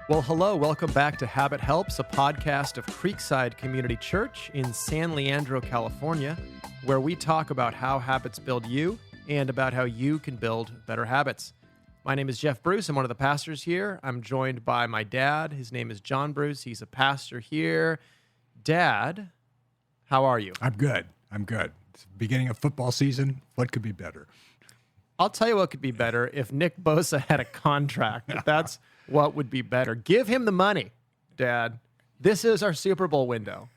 Well, hello. Welcome back to Habit Helps, a podcast of Creekside Community Church in San Leandro, California, where we talk about how habits build you and about how you can build better habits. My name is Jeff Bruce. I'm one of the pastors here. I'm joined by my dad. His name is John Bruce. He's a pastor here. Dad, how are you? I'm good. It's the beginning of football season. What could be better? I'll tell you what could be better if Nick Bosa had a contract. That's what would be better. Give him the money, Dad. This is our Super Bowl window.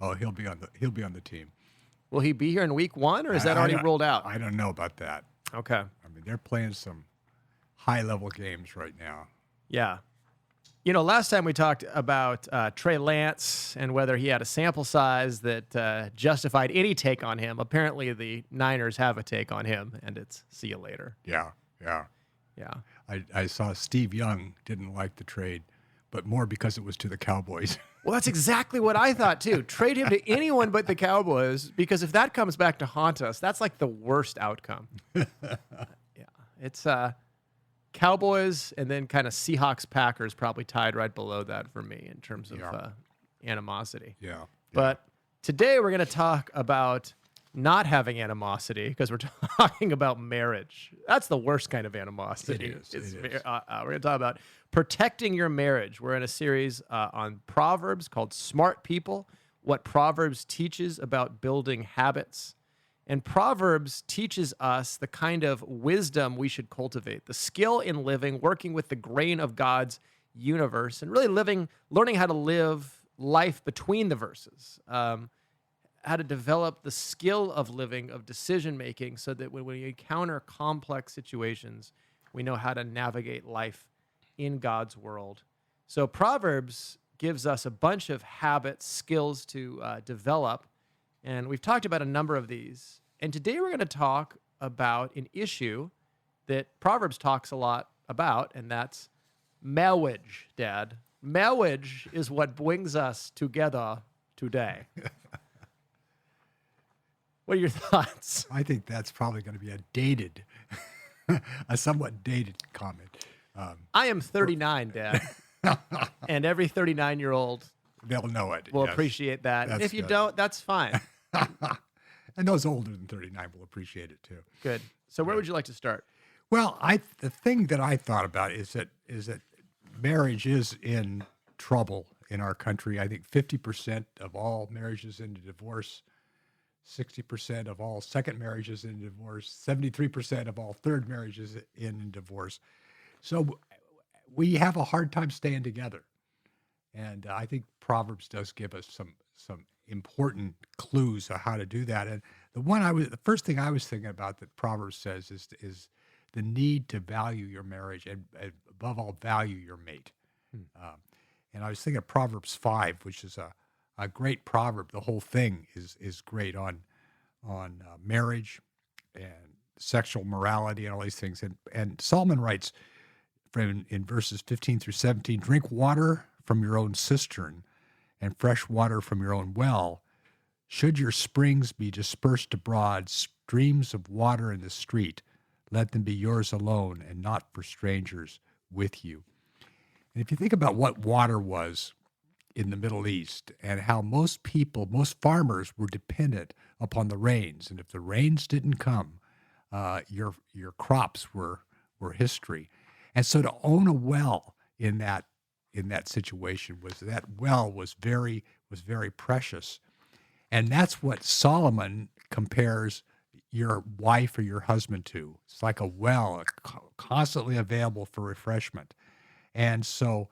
Oh, he'll be on the team. Will he be here in week one, or is that already ruled out? I don't know about that. Okay. I mean, they're playing some high-level games right now. Yeah. You know, last time we talked about Trey Lance and whether he had a sample size that justified any take on him. Apparently, the Niners have a take on him, and it's see you later. Yeah. Yeah. I saw Steve Young didn't like the trade, but more because it was to the Cowboys. Well, that's exactly what I thought, too. Trade him to anyone but the Cowboys, because if that comes back to haunt us, that's like the worst outcome. Yeah. It's Cowboys and then kind of Seahawks, Packers probably tied right below that for me in terms of animosity. Yeah. But today we're going to talk about not having animosity because we're talking about marriage. That's the worst kind of animosity. It is. We're going to talk about protecting your marriage. We're in a series on Proverbs called Smart People, What Proverbs Teaches about Building Habits. And Proverbs teaches us the kind of wisdom we should cultivate, the skill in living, working with the grain of God's universe, and really learning how to live life between the verses. How to develop the skill of living, of decision-making, so that when we encounter complex situations, we know how to navigate life in God's world. So Proverbs gives us a bunch of habits, skills to develop, and we've talked about a number of these. And today we're going to talk about an issue that Proverbs talks a lot about, and that's marriage, Dad. Marriage is what brings us together today. What are your thoughts? I think that's probably going to be a somewhat dated comment. I am 39, Dad, and every 39-year-old They'll know it. will yes. appreciate that. That's If you good. don't, that's fine. And those older than 39 will appreciate it too. Good. So where would you like to start? Well, the thing that I thought about is that marriage is in trouble in our country. I think 50% of all marriages end in divorce, 60% of all second marriages end in divorce, 73% of all third marriages end in divorce. So we have a hard time staying together. And I think Proverbs does give us some important clues on how to do that. And the first thing I was thinking about that Proverbs says is the need to value your marriage and above all value your mate. And I was thinking of Proverbs 5, which is a great proverb. The whole thing is great on marriage and sexual morality and all these things. And Solomon writes in verses 15 through 17, drink water from your own cistern and fresh water from your own well. Should your springs be dispersed abroad, streams of water in the street, let them be yours alone and not for strangers with you. And if you think about what water was in the Middle East and how most farmers were dependent upon the rains, and if the rains didn't come, your crops were history. And so to own a well in that situation was very precious. And that's what Solomon compares your wife or your husband to. It's like a well, constantly available for refreshment. And so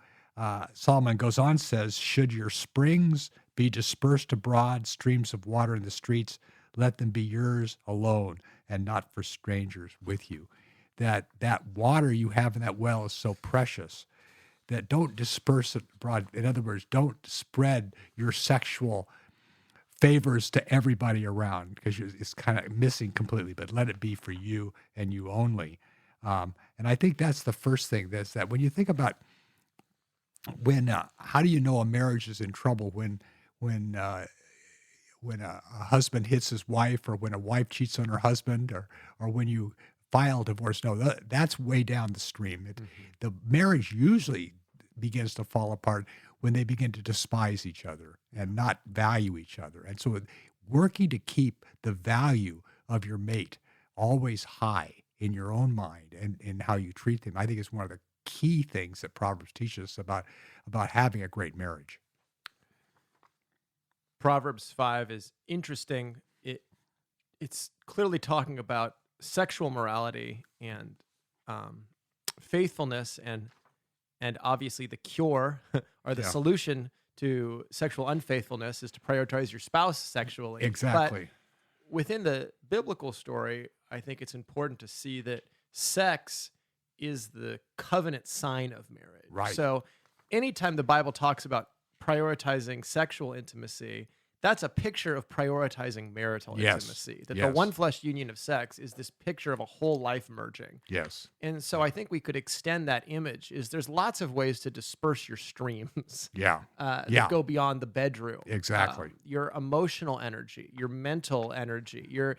Solomon goes on, says, should your springs be dispersed abroad, streams of water in the streets, let them be yours alone and not for strangers with you. That water you have in that well is so precious that don't disperse it abroad. In other words, don't spread your sexual favors to everybody around because it's kind of missing completely, but let it be for you and you only. And I think that's the first thing, that when you think about how do you know a marriage is in trouble when a husband hits his wife, or when a wife cheats on her husband, or when you file divorce. No, that's way down the stream. The marriage usually begins to fall apart when they begin to despise each other and not value each other. And so working to keep the value of your mate always high in your own mind and in how you treat them, I think is one of the key things that Proverbs teaches us about having a great marriage. Proverbs 5 is interesting. It's clearly talking about sexual morality and faithfulness, and obviously the cure or the solution to sexual unfaithfulness is to prioritize your spouse sexually. Exactly. But within the biblical story, I think it's important to see that sex is the covenant sign of marriage. Right. So anytime the Bible talks about prioritizing sexual intimacy, that's a picture of prioritizing marital intimacy. That the one flesh union of sex is this picture of a whole life merging. Yes. And so I think we could extend that image. There's lots of ways to disperse your streams. That go beyond the bedroom. Exactly. Your emotional energy, your mental energy, your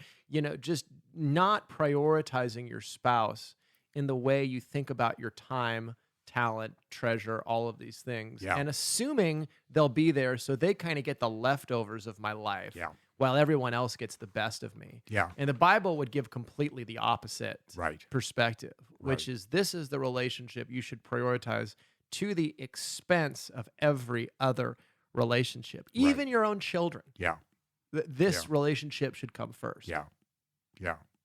just not prioritizing your spouse in the way you think about your time, talent, treasure, all of these things, and assuming they'll be there so they kind of get the leftovers of my life while everyone else gets the best of me. And the Bible would give completely the opposite perspective, which is this is the relationship you should prioritize to the expense of every other relationship, even your own children. This relationship should come first.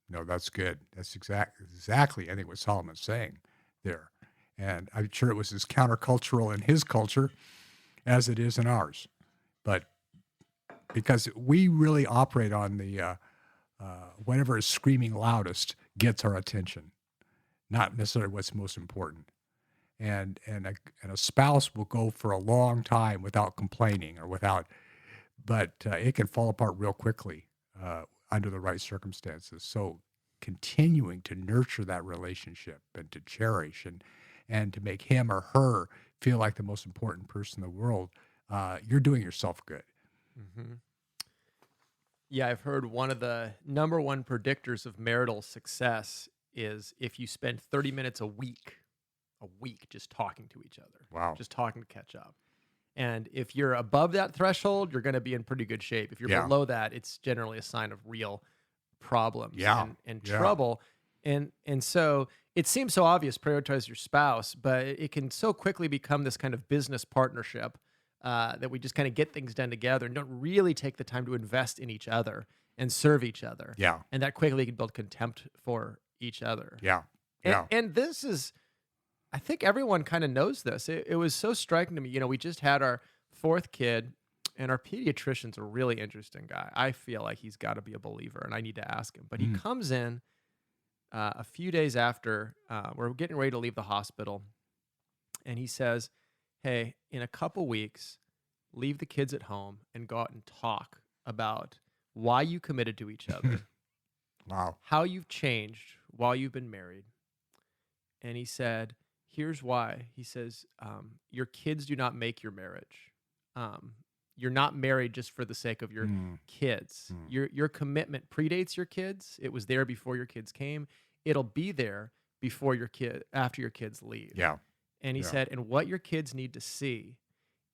No, that's good. That's exactly, I think, what Solomon's saying there. And I'm sure it was as countercultural in his culture as it is in ours. But because we really operate on the whatever is screaming loudest gets our attention, not necessarily what's most important. And a spouse will go for a long time without complaining but it can fall apart real quickly under the right circumstances. So continuing to nurture that relationship and to cherish and to make him or her feel like the most important person in the world, you're doing yourself good. Yeah, I've heard one of the number one predictors of marital success is if you spend 30 minutes a week just talking to each other. Wow. Just talking to catch up. And if you're above that threshold, you're going to be in pretty good shape. If you're below that, it's generally a sign of real problems and trouble. And so it seems so obvious, prioritize your spouse, but it can so quickly become this kind of business partnership that we just kind of get things done together and don't really take the time to invest in each other and serve each other. And that quickly can build contempt for each other. And this is, I think everyone kind of knows this. It was so striking to me. We just had our fourth kid, and our pediatrician's a really interesting guy. I feel like he's got to be a believer, and I need to ask him. But he comes in a few days after we're getting ready to leave the hospital, and he says, hey, in a couple weeks, leave the kids at home and go out and talk about why you committed to each other. Wow. How you've changed while you've been married. And he said, here's why. He says, your kids do not make your marriage. You're not married just for the sake of your kids. Your commitment predates your kids. It was there before your kids came. It'll be there after your kids leave. And he said, and what your kids need to see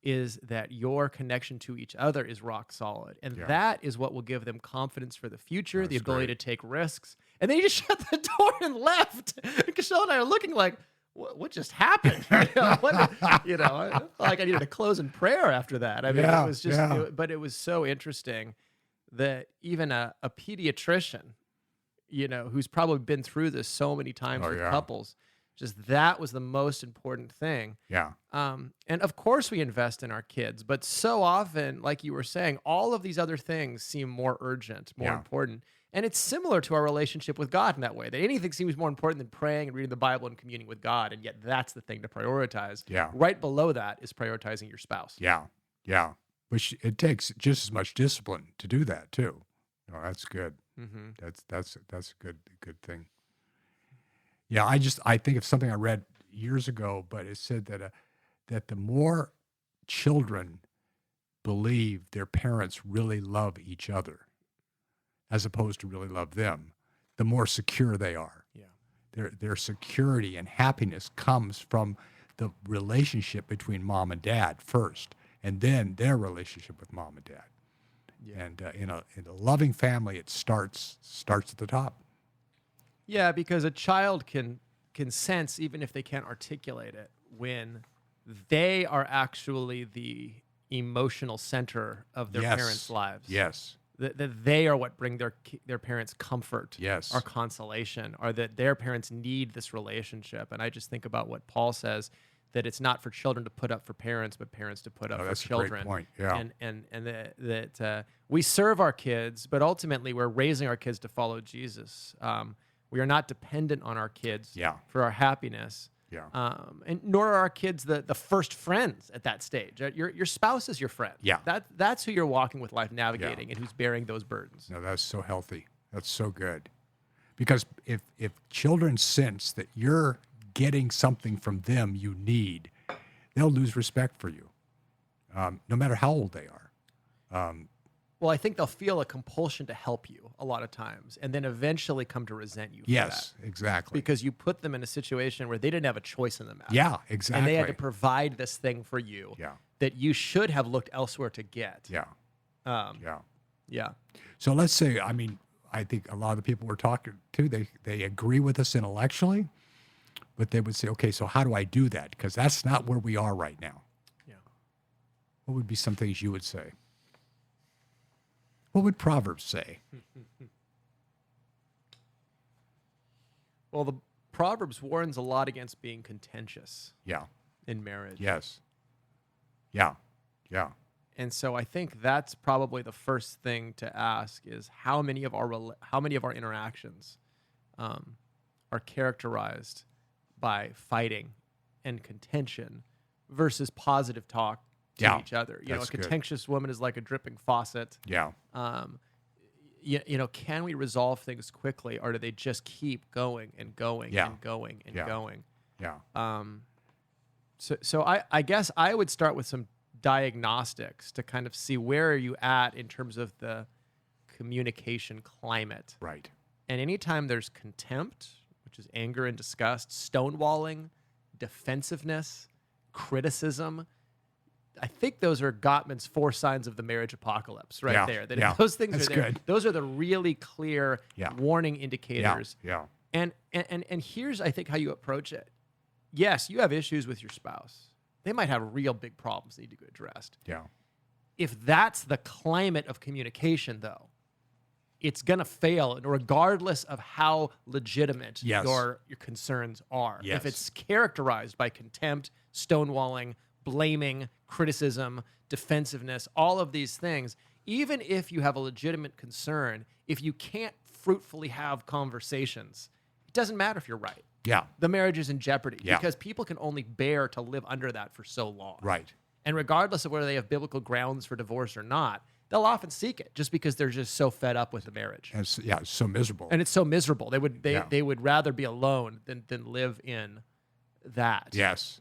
is that your connection to each other is rock solid. And that is what will give them confidence for the future, the ability to take risks. And then he just shut the door and left. And Cashel and I are looking like, what just happened? I felt like I needed to close in prayer after that. I mean, it was just, but it was so interesting that even a pediatrician, who's probably been through this so many times with couples, just that was the most important thing. And of course we invest in our kids, but so often, like you were saying, all of these other things seem more urgent, more important. And it's similar to our relationship with God in that way, that anything seems more important than praying and reading the Bible and communing with God. And yet that's the thing to prioritize. Right below that is prioritizing your spouse. Which it takes just as much discipline to do that too. That's good. That's a good thing. I think of something I read years ago, but it said that the more children believe their parents really love each other, as opposed to really love them, the more secure they are. their security and happiness comes from the relationship between mom and dad first, and then their relationship with mom and dad. Yeah. And in a loving family, it starts at the top. Yeah, because a child can sense, even if they can't articulate it, when they are actually the emotional center of their parents' lives. Yes. That they are what bring their parents comfort, Yes. or consolation, or that their parents need this relationship. And I just think about what Paul says, that it's not for children to put up for parents, but parents to put up for That's children. a great point. Yeah. And that we serve our kids, but ultimately we're raising our kids to follow Jesus. We are not dependent on our kids for our happiness. Yeah. And nor are our kids the first friends at that stage. Your spouse is your friend. Yeah. That's who you're walking with life, navigating, and who's bearing those burdens. No, that's so healthy. That's so good. Because if children sense that you're getting something from them you need, they'll lose respect for you, no matter how old they are. Well, I think they'll feel a compulsion to help you a lot of times, and then eventually come to resent you for Yes, that. exactly. Because you put them in a situation where they didn't have a choice in the matter. Yeah, exactly. And they had to provide this thing for you that you should have looked elsewhere to get. Yeah. Yeah. So let's say, I think a lot of the people we're talking to, they agree with us intellectually, but they would say, okay, so how do I do that? Because that's not where we are right now. Yeah. What would be some things you would say? What would Proverbs say? Well, the Proverbs warns a lot against being contentious. Yeah. In marriage. Yes. Yeah. Yeah. And so I think that's probably the first thing to ask is how many of our interactions are characterized by fighting and contention versus positive talk to each other. You know, a contentious woman is like a dripping faucet. Yeah. Can we resolve things quickly, or do they just keep going and going and going and going? Yeah. So I guess I would start with some diagnostics to kind of see where are you at in terms of the communication climate. Right. And anytime there's contempt, which is anger and disgust, stonewalling, defensiveness, criticism, I think those are Gottman's 4 signs of the marriage apocalypse there. That if those things are there, those are the really clear warning indicators. Yeah. And here's, I think, how you approach it. Yes, you have issues with your spouse. They might have real big problems that need to get addressed. Yeah. If that's the climate of communication, though, it's going to fail regardless of how legitimate your concerns are. Yes. If it's characterized by contempt, stonewalling, blaming, criticism, defensiveness, all of these things, even if you have a legitimate concern, if you can't fruitfully have conversations, it doesn't matter if you're right. Yeah. The marriage is in jeopardy because people can only bear to live under that for so long. Right. And regardless of whether they have biblical grounds for divorce or not, they'll often seek it just because they're just so fed up with the marriage. And it's so miserable. And it's so miserable. They would rather be alone than live in that. Yes.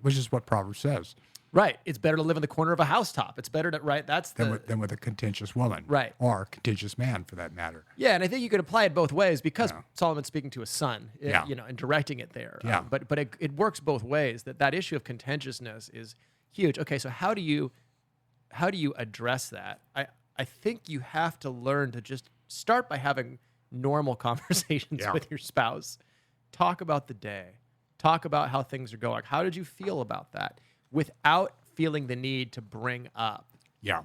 Which is what Proverbs says. Right. It's better to live in the corner of a housetop. It's better to, that's than with a contentious woman. Right. Or a contentious man, for that matter. Yeah, and I think you could apply it both ways because Solomon's speaking to his son, and directing it there. Yeah. But it works both ways. That issue of contentiousness is huge. Okay, so how do you address that? I think you have to learn to just start by having normal conversations with your spouse. Talk about the day. Talk about how things are going. How did you feel about that? Without feeling the need to bring up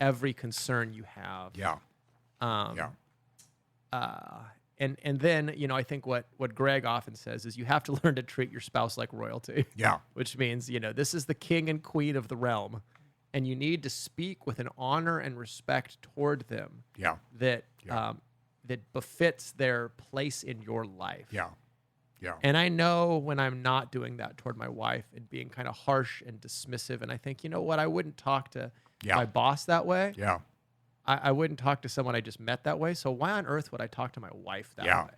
every concern you have. Yeah. And then, I think what Greg often says is you have to learn to treat your spouse like royalty. Yeah. Which means, this is the king and queen of the realm. And you need to speak with an honor and respect toward them. Yeah. That befits their place in your life. Yeah. Yeah. And I know when I'm not doing that toward my wife and being kind of harsh and dismissive, and I think, you know what, I wouldn't talk to my boss that way. Yeah. I wouldn't talk to someone I just met that way. So why on earth would I talk to my wife that way?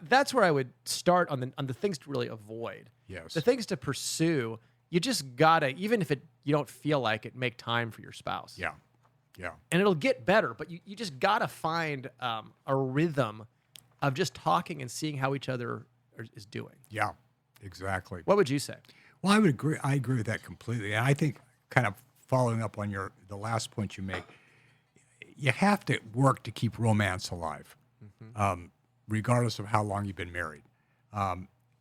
That's where I would start on the things to really avoid. Yes. The things to pursue, you just gotta, even if you don't feel like it, make time for your spouse. Yeah. Yeah. And it'll get better, but you just gotta find a rhythm of just talking and seeing how each other is doing. Yeah, exactly. What would you say? Well, I would agree. I agree with that completely. And I think, kind of following up on the last point you make, you have to work to keep romance alive, regardless of how long you've been married.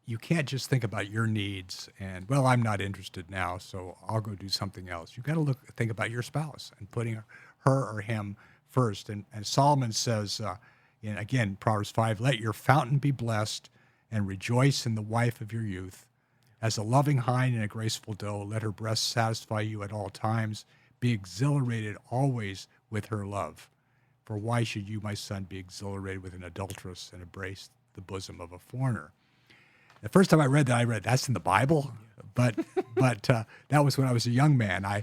You can't just think about your needs and, well, I'm not interested now, so I'll go do something else. You've got to think about your spouse and putting her or him first. And Solomon says, again, Proverbs 5, let your fountain be blessed and rejoice in the wife of your youth. As a loving hind and a graceful doe, let her breast satisfy you at all times. Be exhilarated always with her love. For why should you, my son, be exhilarated with an adulteress and embrace the bosom of a foreigner? The first time I read that's in the Bible, but that was when I was a young man. I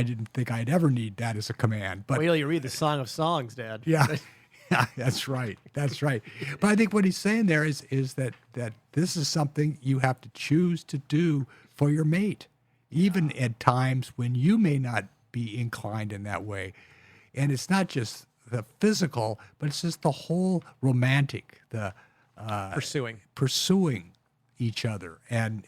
didn't think I'd ever need that as a command. But Wait till you read the Song of Songs, Dad. yeah, yeah, that's right. That's right. But I think what he's saying there is that this is something you have to choose to do for your mate, even at times when you may not be inclined in that way. And it's not just the physical, but it's just the whole romantic, the pursuing each other and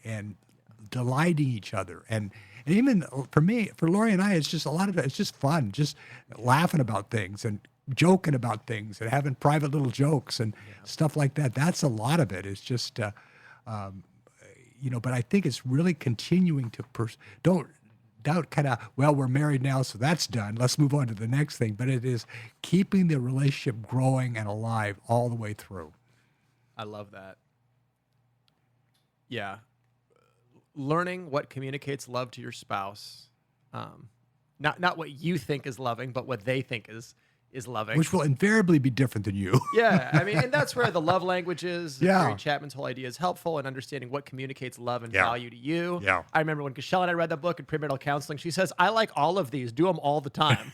delighting each other. And even for Lori and I, it's just a lot of it. It's just fun, just laughing about things and joking about things and having private little jokes and stuff like that. That's a lot of it. It's just, but I think it's really continuing to don't kind of, well, we're married now, so that's done. Let's move on to the next thing. But it is keeping the relationship growing and alive all the way through. I love that. Yeah. Learning what communicates love to your spouse. Not what you think is loving, but what they think is loving. Which will invariably be different than you. Yeah. I mean, and that's where the love languages, Yeah. Gary Chapman's whole idea is helpful in understanding what communicates love and value to you. Yeah. I remember when Cashel and I read that book in premarital counseling, she says, I like all of these. Do them all the time.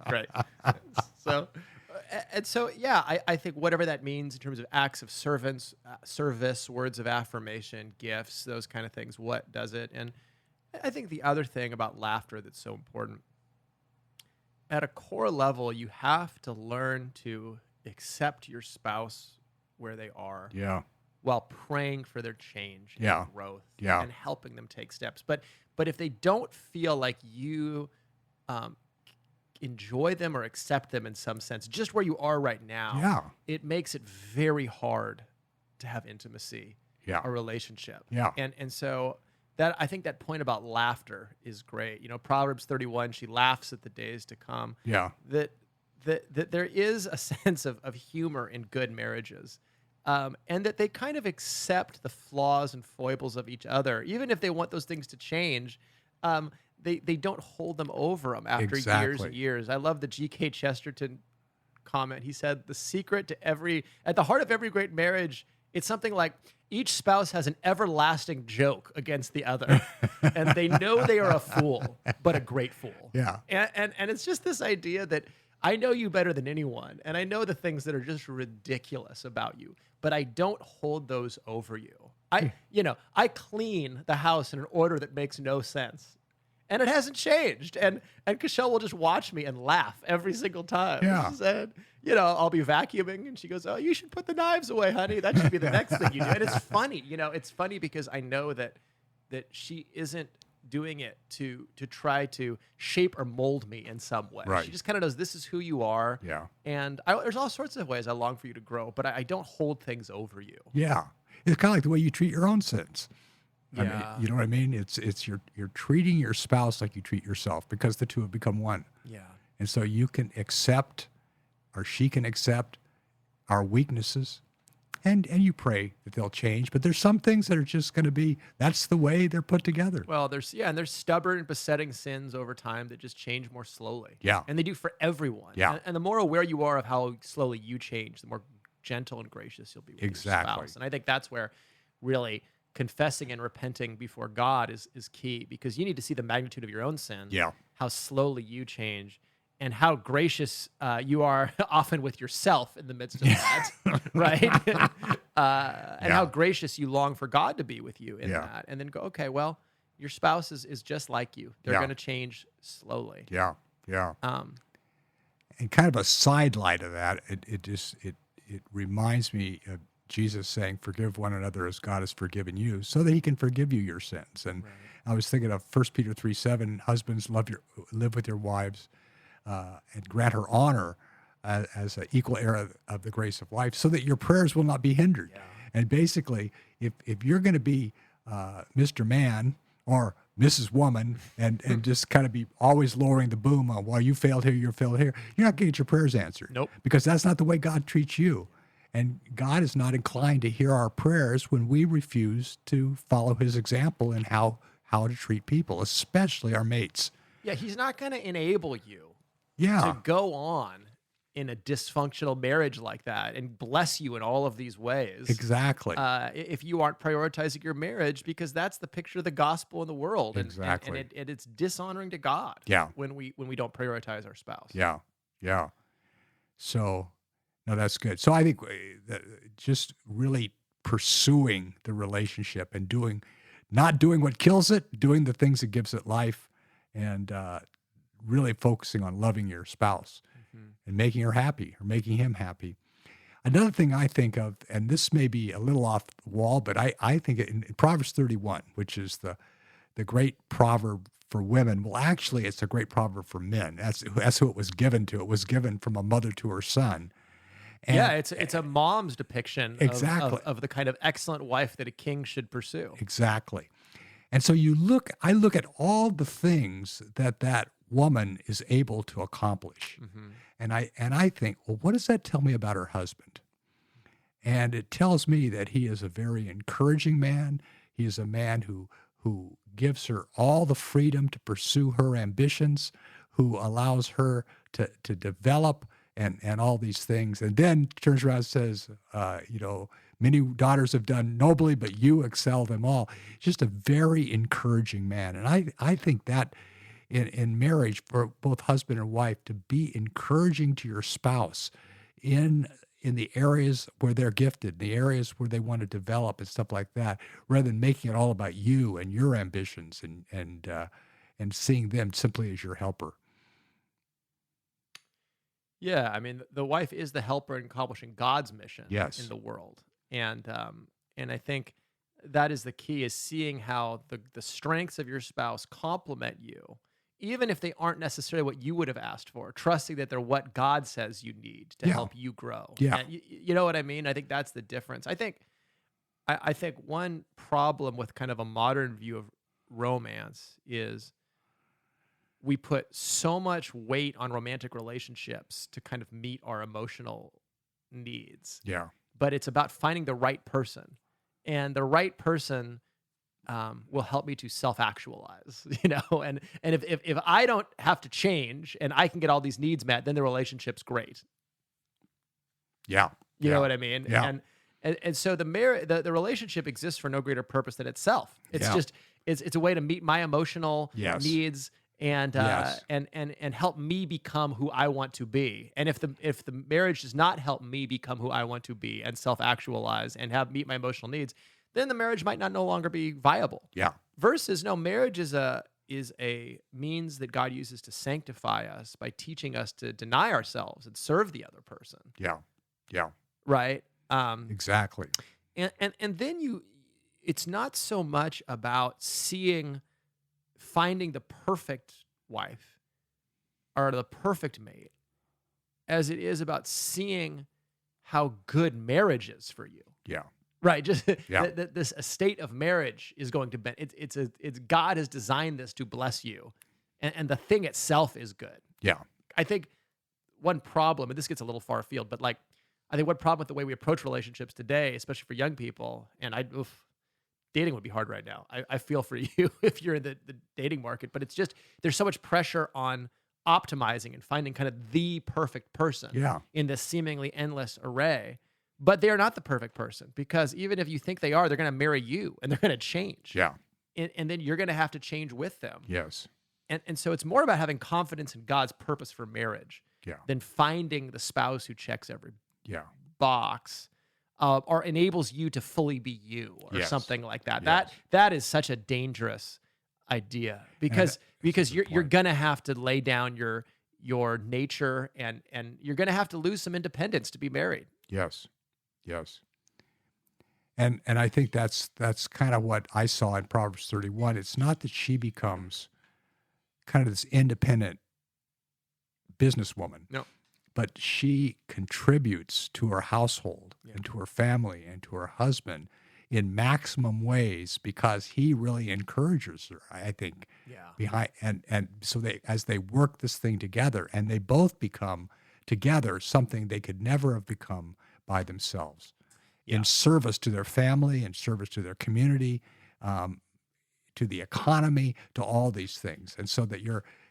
Great. So, I think whatever that means in terms of acts of service, words of affirmation, gifts, those kind of things, what does it? And I think the other thing about laughter that's so important, at a core level, you have to learn to accept your spouse where they are. Yeah. While praying for their change Yeah. and growth Yeah. and helping them take steps. But if they don't feel like you enjoy them or accept them in some sense, just where you are right now, it makes it very hard to have intimacy, a relationship. Yeah. And so that, I think that point about laughter is great. Proverbs 31, she laughs at the days to come. Yeah. That there is a sense of humor in good marriages. And that they kind of accept the flaws and foibles of each other, even if they want those things to change. They don't hold them over them after years and years. I love the G.K. Chesterton comment. He said, the secret at the heart of every great marriage, it's something like each spouse has an everlasting joke against the other. And they know they are a fool, but a great fool. Yeah. And it's just this idea that I know you better than anyone. And I know the things that are just ridiculous about you, but I don't hold those over you. I clean the house in an order that makes no sense. And it hasn't changed. And Cashel will just watch me and laugh every single time. Yeah. She said, I'll be vacuuming. And she goes, oh, you should put the knives away, honey. That should be the next thing you do. And it's funny. It's funny because I know that she isn't doing it to try to shape or mold me in some way. Right. She just kind of knows this is who you are. Yeah. And there's all sorts of ways I long for you to grow, but I don't hold things over you. Yeah. It's kind of like the way you treat your own sins. Yeah. I mean, you know what I mean? It's you're treating your spouse like you treat yourself because the two have become one. Yeah. And so you can accept, or she can accept, our weaknesses, and you pray that they'll change. But there's some things that are just going to be, that's the way they're put together. Well, there's stubborn, besetting sins over time that just change more slowly. Yeah. And they do for everyone. Yeah. And the more aware you are of how slowly you change, the more gentle and gracious you'll be with your spouse. And I think that's where really confessing and repenting before God is key, because you need to see the magnitude of your own sin, how slowly you change, and how gracious you are often with yourself in the midst of that, right? And how gracious you long for God to be with you in that. And then go, okay, well, your spouse is just like you. They're going to change slowly. Yeah, yeah. And kind of a sidelight of that, it reminds me of Jesus saying, "Forgive one another as God has forgiven you," so that He can forgive you your sins. And Right. I was thinking of 1 Peter 3:7, husbands, live with your wives, and grant her honor as an equal heir of the grace of life, so that your prayers will not be hindered. Yeah. And basically, if you're going to be Mr. Man or Mrs. Woman and just kind of be always lowering the boom on, well, you failed here, you failed here, you're not going to get your prayers answered. Nope. Because that's not the way God treats you. And God is not inclined to hear our prayers when we refuse to follow His example in how to treat people, especially our mates. Yeah, He's not going to enable you Yeah, to go on in a dysfunctional marriage like that and bless you in all of these ways. exactly. If you aren't prioritizing your marriage, because that's the picture of the gospel in the world, and Exactly. and it's dishonoring to God. Yeah. when we don't prioritize our spouse. Yeah, yeah. So, no, that's good. So I think just really pursuing the relationship and not doing what kills it, doing the things that gives it life, and really focusing on loving your spouse and making her happy or making him happy. Another thing I think of, and this may be a little off the wall, but I think in Proverbs 31, which is the great proverb for women. Well, actually, it's a great proverb for men. That's who it was given to. It was given from a mother to her son. And Yeah, it's a mom's depiction Exactly. of the kind of excellent wife that a king should pursue. Exactly. And so I look at all the things that woman is able to accomplish. And I think, well, what does that tell me about her husband? And it tells me that he is a very encouraging man. He is a man who gives her all the freedom to pursue her ambitions, who allows her to develop and all these things. And then turns around and says, many daughters have done nobly, but you excel them all. Just a very encouraging man. And I think that in marriage, for both husband and wife, to be encouraging to your spouse in the areas where they're gifted, the areas where they want to develop and stuff like that, rather than making it all about you and your ambitions and seeing them simply as your helper. Yeah, I mean, the wife is the helper in accomplishing God's mission Yes. in the world, and I think that is the key: is seeing how the strengths of your spouse complement you, even if they aren't necessarily what you would have asked for. Trusting that they're what God says you need to Yeah. help you grow. Yeah. And you know what I mean? I think that's the difference. I think one problem with kind of a modern view of romance is we put so much weight on romantic relationships to kind of meet our emotional needs, Yeah. but it's about finding the right person, and the right person will help me to self-actualize, and if I don't have to change and I can get all these needs met, then the relationship's great. Yeah. You know what I mean? Yeah. And so the relationship exists for no greater purpose than itself. It's Yeah. just it's a way to meet my emotional Yes. needs and Yes. and help me become who I want to be. And if the marriage does not help me become who I want to be and self-actualize and meet my emotional needs, then the marriage might no longer be viable. Yeah. Versus, no, marriage is a means that God uses to sanctify us by teaching us to deny ourselves and serve the other person. Yeah. Yeah. Right? Exactly. And then it's not so much about finding the perfect wife or the perfect mate as it is about seeing how good marriage is for you. Yeah. Right. Just Yeah. this estate of marriage is going to be, it's God has designed this to bless you. And the thing itself is good. Yeah. I think one problem, and this gets a little far afield, but I think one problem with the way we approach relationships today, especially for young people, and dating would be hard right now. I feel for you if you're in the dating market, but it's just, there's so much pressure on optimizing and finding kind of the perfect person Yeah. in this seemingly endless array. But they are not the perfect person, because even if you think they are, they're going to marry you and they're going to change. Yeah. And then you're going to have to change with them. Yes. And so it's more about having confidence in God's purpose for marriage Yeah. than finding the spouse who checks every Yeah. box or enables you to fully be you or Yes. something like that. Yes. That is such a dangerous idea because you're going to have to lay down your nature and you're going to have to lose some independence to be married. Yes. Yes. And I think that's kind of what I saw in Proverbs 31. It's not that she becomes kind of this independent businesswoman, No. but she contributes to her household and to her family and to her husband in maximum ways because he really encourages her, I think. Yeah. Behind and so as they work this thing together, and they both become together something they could never have become by themselves, in service to their family, in service to their community, to the economy, to all these things. And so that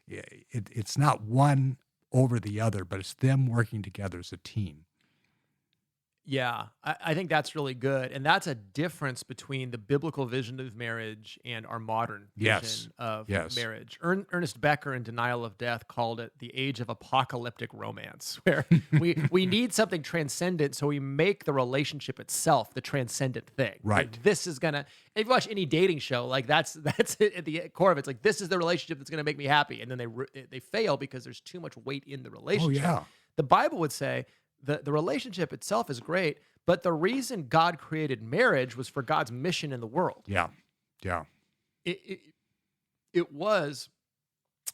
it's not one over the other, but it's them working together as a team. Yeah, I think that's really good. And that's a difference between the biblical vision of marriage and our modern vision of marriage. Ernest Becker in Denial of Death called it the age of apocalyptic romance, where we need something transcendent, so we make the relationship itself the transcendent thing. Right. Like, this is gonna, if you watch any dating show, like that's it at the core of it. It's like, this is the relationship that's gonna make me happy. And then they fail because there's too much weight in the relationship. Oh, yeah. The Bible would say, the relationship itself is great, but the reason God created marriage was for God's mission in the world. Yeah. It was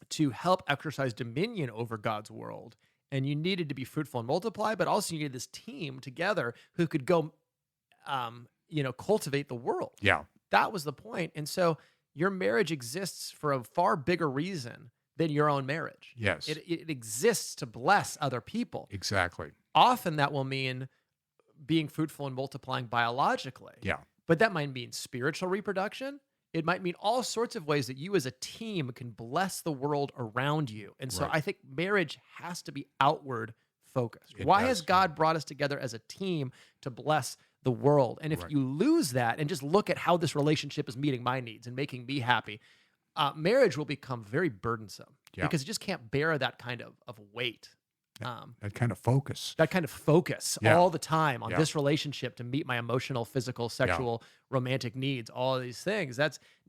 to help exercise dominion over God's world, and you needed to be fruitful and multiply, but also you needed this team together who could go, cultivate the world. Yeah. That was the point. And so your marriage exists for a far bigger reason than your own marriage. Yes. It exists to bless other people. Exactly. Often that will mean being fruitful and multiplying biologically. Yeah. But that might mean spiritual reproduction. It might mean all sorts of ways that you as a team can bless the world around you. And so I think marriage has to be outward focused. Why has God brought us together as a team to bless the world? And if you lose that and just look at how this relationship is meeting my needs and making me happy, marriage will become very burdensome because it just can't bear that kind of weight. That kind of focus. All the time on this relationship to meet my emotional, physical, sexual, romantic needs, all of these things.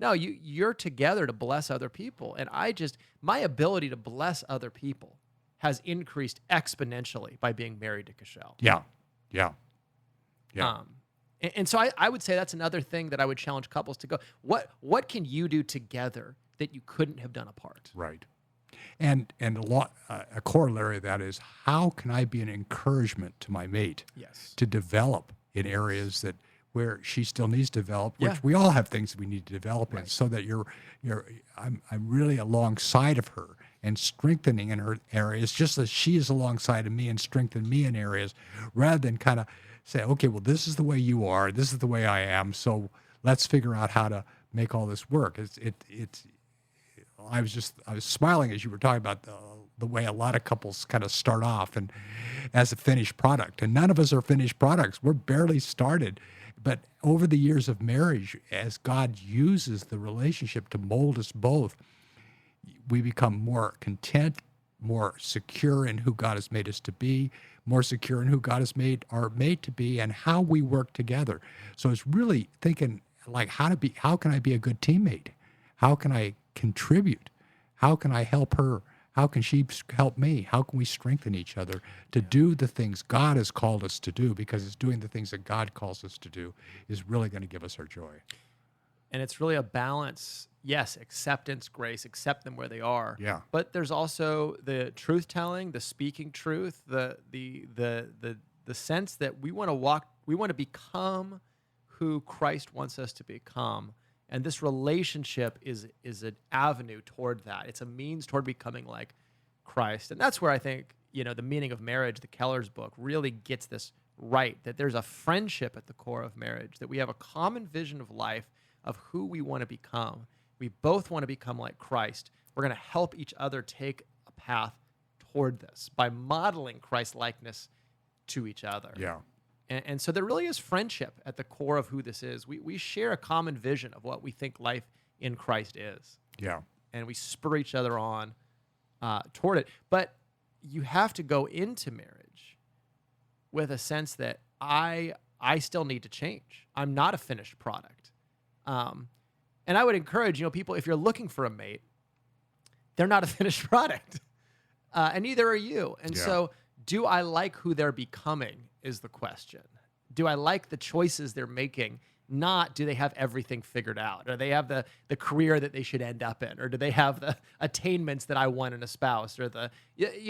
You're together to bless other people. And my ability to bless other people has increased exponentially by being married to Cashel. Yeah. And so I would say that's another thing that I would challenge couples to go, what can you do together that you couldn't have done apart? Right. And a corollary of that is, how can I be an encouragement to my mate to develop in areas where she still needs to develop, which we all have things that we need to develop in, so that I'm really alongside of her and strengthening in her areas, just as she is alongside of me and strengthen me in areas, rather than kind of say, okay, well, this is the way you are, this is the way I am, so let's figure out how to make all this work. I was smiling as you were talking about the way a lot of couples kind of start off and as a finished product, and none of us are finished products. We're barely started, but over the years of marriage, as God uses the relationship to mold us both, we become more content, more secure in who God has made us to be, more secure in who God has made our mate to be, and how we work together. So it's really thinking like, how can I be a good teammate? How can I contribute? How can I help her? How can she help me? How can we strengthen each other to do the things God has called us to do? Because it's doing the things that God calls us to do is really going to give us our joy. And it's really a balance. Yes, acceptance, grace, accept them where they are. Yeah. But there's also the truth telling, the speaking truth, the sense that we want to become who Christ wants us to become. And this relationship is an avenue toward that. It's a means toward becoming like Christ. And that's where I think, the meaning of marriage, the Keller's book, really gets this right, that there's a friendship at the core of marriage, that we have a common vision of life, of who we want to become. We both want to become like Christ. We're going to help each other take a path toward this by modeling Christ-likeness to each other. Yeah. And so there really is friendship at the core of who this is. We share a common vision of what we think life in Christ is. Yeah. And we spur each other on toward it. But you have to go into marriage with a sense that I still need to change. I'm not a finished product. And I would encourage, people, if you're looking for a mate, they're not a finished product. And neither are you. And so do I like who they're becoming is the question. Do I like the choices they're making? Not do they have everything figured out? Or they have the career that they should end up in? Or do they have the attainments that I want in a spouse? Or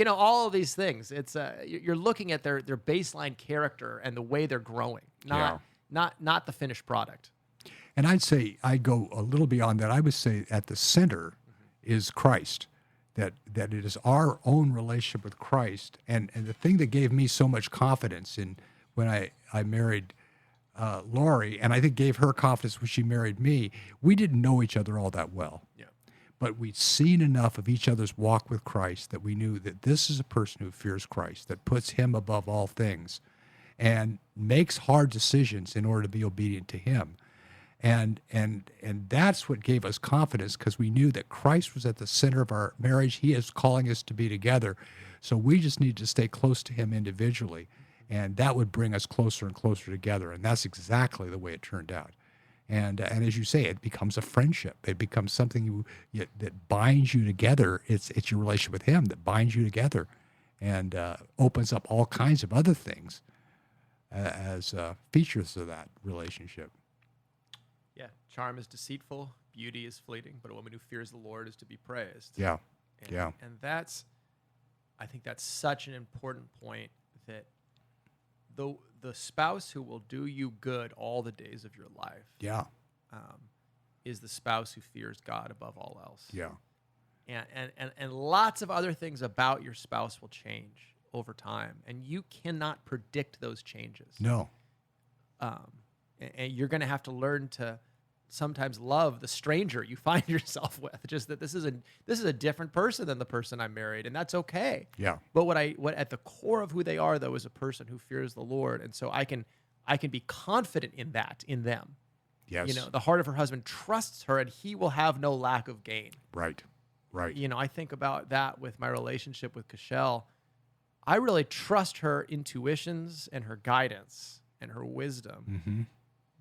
all of these things. It's you're looking at their baseline character and the way they're growing, not the finished product. And I'd go a little beyond that. I would say at the center is Christ, that it is our own relationship with Christ. And the thing that gave me so much confidence in when I married Lori, and I think gave her confidence when she married me, we didn't know each other all that well. Yeah. But we'd seen enough of each other's walk with Christ that we knew that this is a person who fears Christ, that puts him above all things and makes hard decisions in order to be obedient to him. And that's what gave us confidence, because we knew that Christ was at the center of our marriage. He is calling us to be together. So we just need to stay close to him individually. And that would bring us closer and closer together. And that's exactly the way it turned out. And as you say, it becomes a friendship. It becomes something that binds you together. It's your relationship with him that binds you together and opens up all kinds of other things as features of that relationship. Yeah, charm is deceitful, beauty is fleeting, but a woman who fears the Lord is to be praised. Yeah, And I think that's such an important point, that the spouse who will do you good all the days of your life, is the spouse who fears God above all else. Yeah. And lots of other things about your spouse will change over time, and you cannot predict those changes. No. And you're going to have to learn to sometimes love the stranger you find yourself with. Just that this is a different person than the person I married, and that's okay. Yeah. But what at the core of who they are, though, is a person who fears the Lord, and so I can be confident in them. Yes. The heart of her husband trusts her, and he will have no lack of gain. Right. I think about that with my relationship with Cashel. I really trust her intuitions and her guidance and her wisdom. Mm-hmm.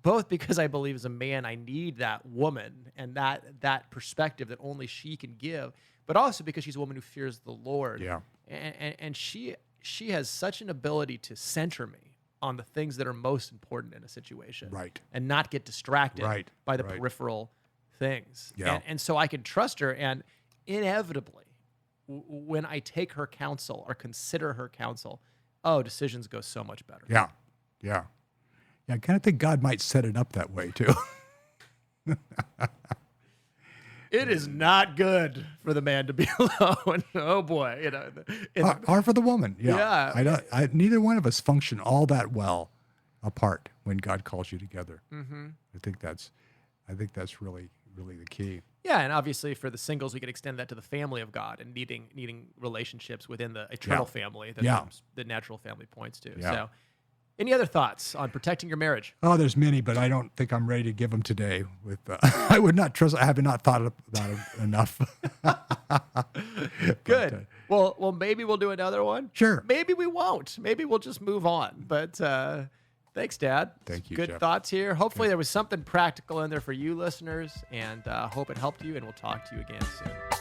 Both because I believe as a man I need that woman and that perspective that only she can give, but also because she's a woman who fears the Lord. Yeah. And she has such an ability to center me on the things that are most important in a situation. Right. And not get distracted by the Right. peripheral things. Yeah. And so I can trust her, and inevitably, when I take her counsel or consider her counsel, decisions go so much better. Yeah. Yeah. Yeah, I kind of think God might set it up that way, too. It is not good for the man to be alone. Oh, boy. Or for the woman. Yeah. Neither one of us function all that well apart when God calls you together. Mm-hmm. I think that's really, really the key. Yeah, and obviously for the singles, we could extend that to the family of God and needing relationships within the eternal family that the natural family points to. Yeah. So, any other thoughts on protecting your marriage? Oh, there's many, but I don't think I'm ready to give them today. I would not trust. I have not thought about it enough. Good. Well, maybe we'll do another one. Sure. Maybe we won't. Maybe we'll just move on. But thanks, Dad. Thank you, Good Jeff. thoughts here. Hopefully there was something practical in there for you listeners, and hope it helped you, and we'll talk to you again soon.